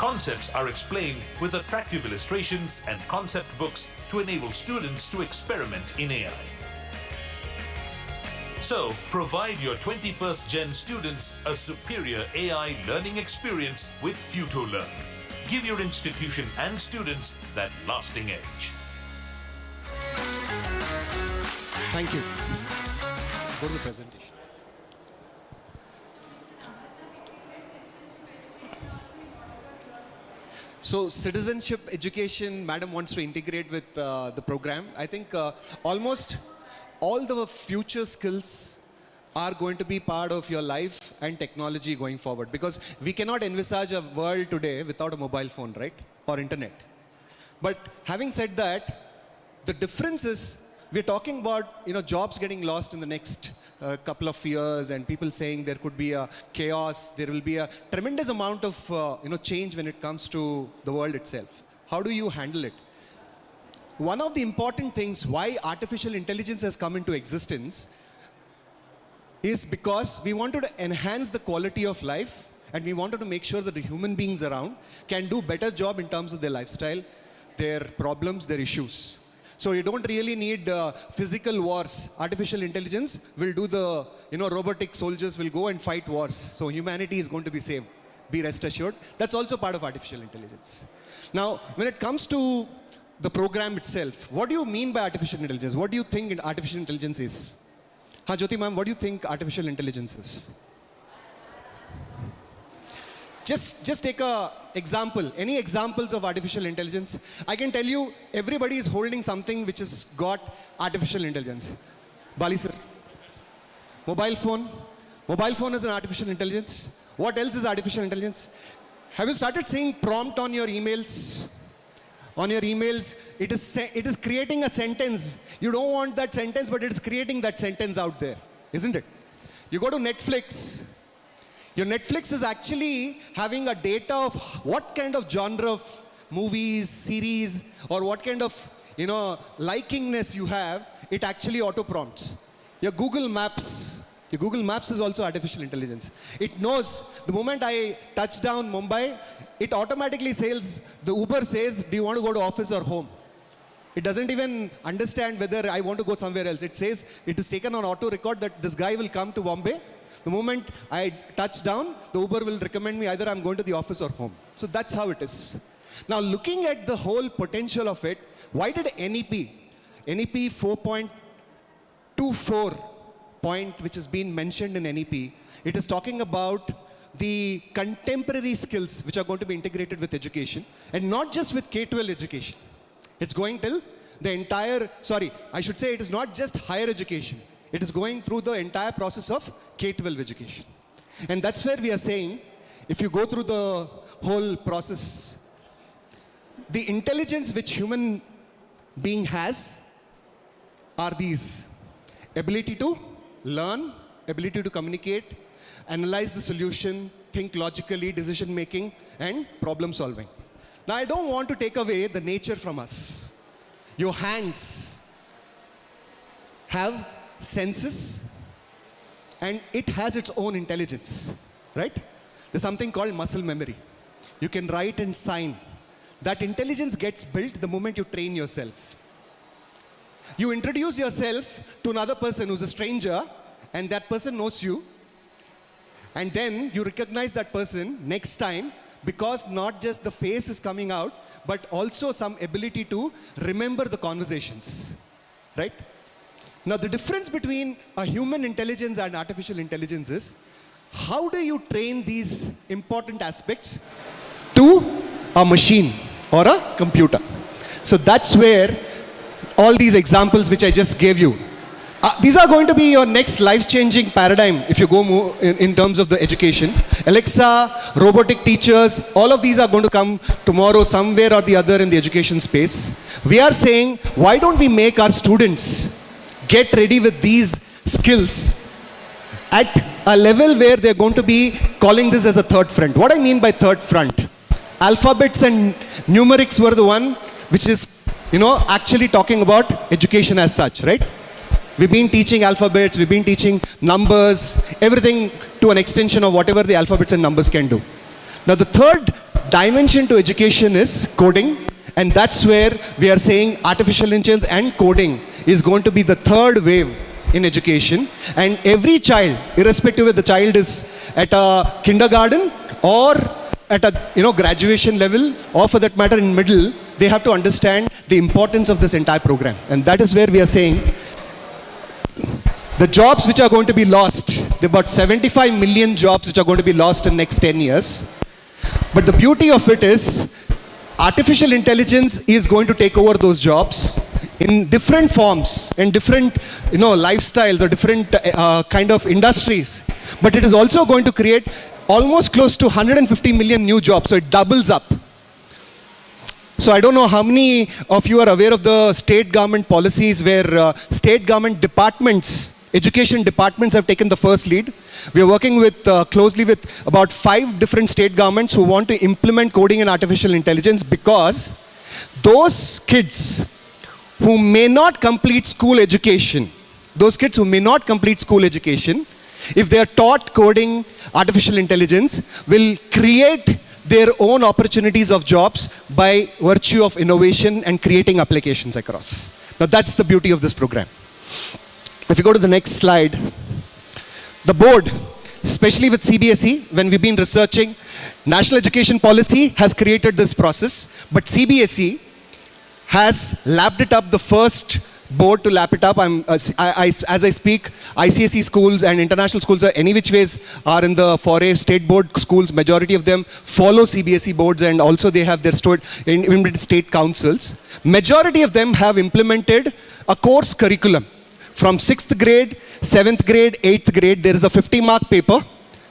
Concepts are explained with attractive illustrations and concept books to enable students to experiment in AI. So, provide your 21st Gen students a superior AI learning experience with FutureLearn. Give your institution and students that lasting edge. Thank you. Go to the presentation. So citizenship education, madam wants to integrate with the program. I think almost all the future skills are going to be part of your life and technology going forward, because we cannot envisage a world today without a mobile phone, right? Or internet. But having said that, the difference is we're talking about jobs getting lost in the next couple of years, and people saying there could be a chaos, there will be a tremendous amount of change when it comes to the world itself. How do you handle it? One of the important things why artificial intelligence has come into existence is because we wanted to enhance the quality of life, and we wanted to make sure that the human beings around can do better job in terms of their lifestyle, their problems, their issues. So you don't really need physical wars. Artificial intelligence will do the, robotic soldiers will go and fight wars. So humanity is going to be saved. Be rest assured. That's also part of artificial intelligence. Now, when it comes to the program itself, what do you mean by artificial intelligence? What do you think artificial intelligence is? Jyoti ma'am, what do you think artificial intelligence is? Just take a example. Any examples of artificial intelligence? I can tell you, everybody is holding something which has got artificial intelligence. Bali sir. Mobile phone. Mobile phone is an artificial intelligence. What else is artificial intelligence? Have you started seeing prompt on your emails? On your emails, it is creating a sentence. You don't want that sentence, but it is creating that sentence out there, isn't it? You go to Netflix. Your Netflix is actually having a data of what kind of genre of movies, series, or what kind of, likingness you have. It actually auto prompts. Your Google Maps is also artificial intelligence. It knows the moment I touch down Mumbai, it automatically says, the Uber says, do you want to go to office or home? It doesn't even understand whether I want to go somewhere else. It says, it is taken on auto record that this guy will come to Bombay. The moment I touch down, the Uber will recommend me either I'm going to the office or home. So that's how it is. Now looking at the whole potential of it, why did NEP 4.24 point, which has been mentioned in NEP, it is talking about the contemporary skills which are going to be integrated with education, and not just with K-12 education. It's going till the entire, it is not just higher education. It is going through the entire process of K-12 education. And that's where we are saying, if you go through the whole process, the intelligence which human being has are these: ability to learn, ability to communicate, analyze the solution, think logically, decision making, and problem solving. Now, I don't want to take away the nature from us. Your hands have senses, and it has its own intelligence, right? There's something called muscle memory. You can write and sign. That intelligence gets built the moment you train yourself. You introduce yourself to another person who's a stranger, and that person knows you, and then you recognize that person next time, because not just the face is coming out, but also some ability to remember the conversations, right? Now, the difference between a human intelligence and artificial intelligence is, how do you train these important aspects to a machine or a computer? So that's where all these examples which I just gave you, these are going to be your next life-changing paradigm if you go more in terms of the education. Alexa, robotic teachers, all of these are going to come tomorrow somewhere or the other in the education space. We are saying, why don't we make our students get ready with these skills at a level where they're going to be calling this as a third front. What I mean by third front, alphabets and numerics were the one which is, actually talking about education as such, right? We've been teaching alphabets, we've been teaching numbers, everything to an extension of whatever the alphabets and numbers can do. Now the third dimension to education is coding, and that's where we are saying artificial intelligence and coding is going to be the third wave in education. And every child, irrespective of the child is at a kindergarten or at a graduation level, or for that matter in middle, they have to understand the importance of this entire program. And that is where we are saying the jobs which are going to be lost, there are about 75 million jobs which are going to be lost in next 10 years. But the beauty of it is artificial intelligence is going to take over those jobs in different forms, in different lifestyles or different kind of industries. But it is also going to create almost close to 150 million new jobs, so it doubles up. So I don't know how many of you are aware of the state government policies where state government departments, education departments have taken the first lead. We are working with closely with about 5 different state governments who want to implement coding and artificial intelligence, because those kids who may not complete school education, if they are taught coding, artificial intelligence, will create their own opportunities of jobs by virtue of innovation and creating applications across. Now that's the beauty of this program. If you go to the next slide, the board, especially with CBSE, when we've been researching, National Education Policy has created this process, but CBSE has lapped it up, the first board to lap it up. As I speak, ICSE schools and international schools are any which ways are in the foray. State board schools, majority of them follow CBSE boards, and also they have their state councils. Majority of them have implemented a course curriculum. From 6th grade, 7th grade, 8th grade, there is a 50-mark paper.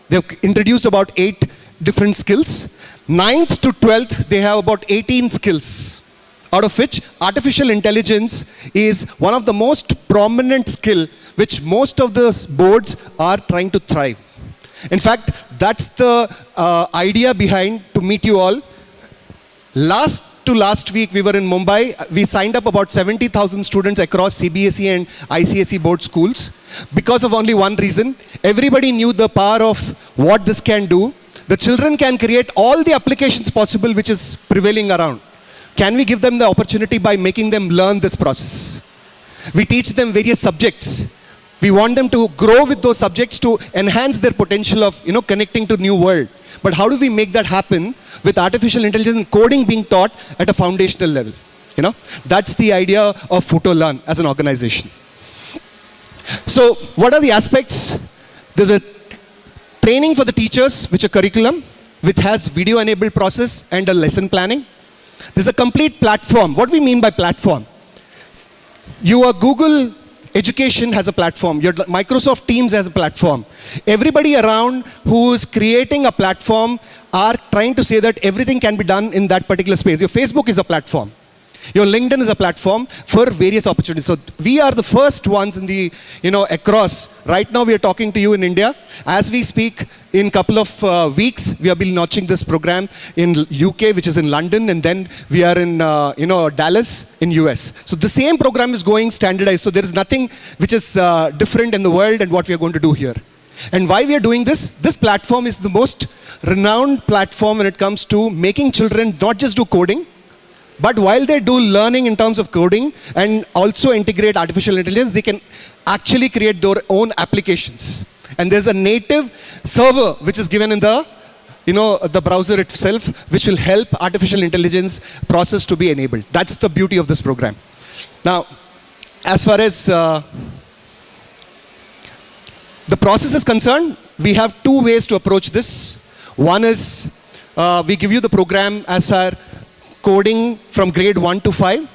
They've introduced about 8 different skills. 9th to 12th, they have about 18 skills, out of which artificial intelligence is one of the most prominent skill which most of the boards are trying to thrive. In fact, that's the idea behind to meet you all. Last week, we were in Mumbai. We signed up about 70,000 students across CBSE and ICSE board schools because of only one reason. Everybody knew the power of what this can do. The children can create all the applications possible which is prevailing around. Can we give them the opportunity by making them learn this process? We teach them various subjects. We want them to grow with those subjects to enhance their potential of connecting to new world. But how do we make that happen with artificial intelligence and coding being taught at a foundational level? That's the idea of FutoLearn as an organization. So what are the aspects? There's a training for the teachers, which is a curriculum, which has video-enabled process and a lesson planning. There's a complete platform. What we mean by platform? Your Google Education has a platform. Your Microsoft Teams has a platform. Everybody around who is creating a platform are trying to say that everything can be done in that particular space. Your Facebook is a platform. Your LinkedIn is a platform for various opportunities. So we are the first ones in the, across. Right now we are talking to you in India. As we speak, in a couple of weeks, we have been launching this program in UK, which is in London, and then we are in, Dallas in US. So the same program is going standardized. So there is nothing which is different in the world and what we are going to do here. And why we are doing this? This platform is the most renowned platform when it comes to making children not just do coding, but while they do learning in terms of coding and also integrate artificial intelligence, they can actually create their own applications. And there's a native server which is given in the, the browser itself, which will help artificial intelligence process to be enabled. That's the beauty of this program. Now, as far as the process is concerned, we have 2 ways to approach this. One is we give you the program as our coding from grade 1 to 5.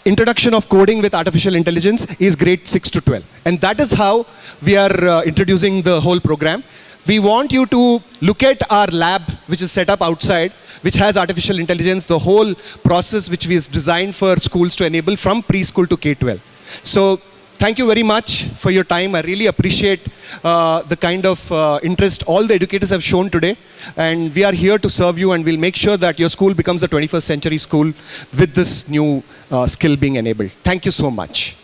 Introduction of coding with artificial intelligence is grade 6 to 12. And that is how we are introducing the whole program. We want you to look at our lab, which is set up outside, which has artificial intelligence, the whole process which is designed for schools to enable from preschool to K-12. So thank you very much for your time. I really appreciate the kind of interest all the educators have shown today. And we are here to serve you, and we'll make sure that your school becomes a 21st century school with this new skill being enabled. Thank you so much.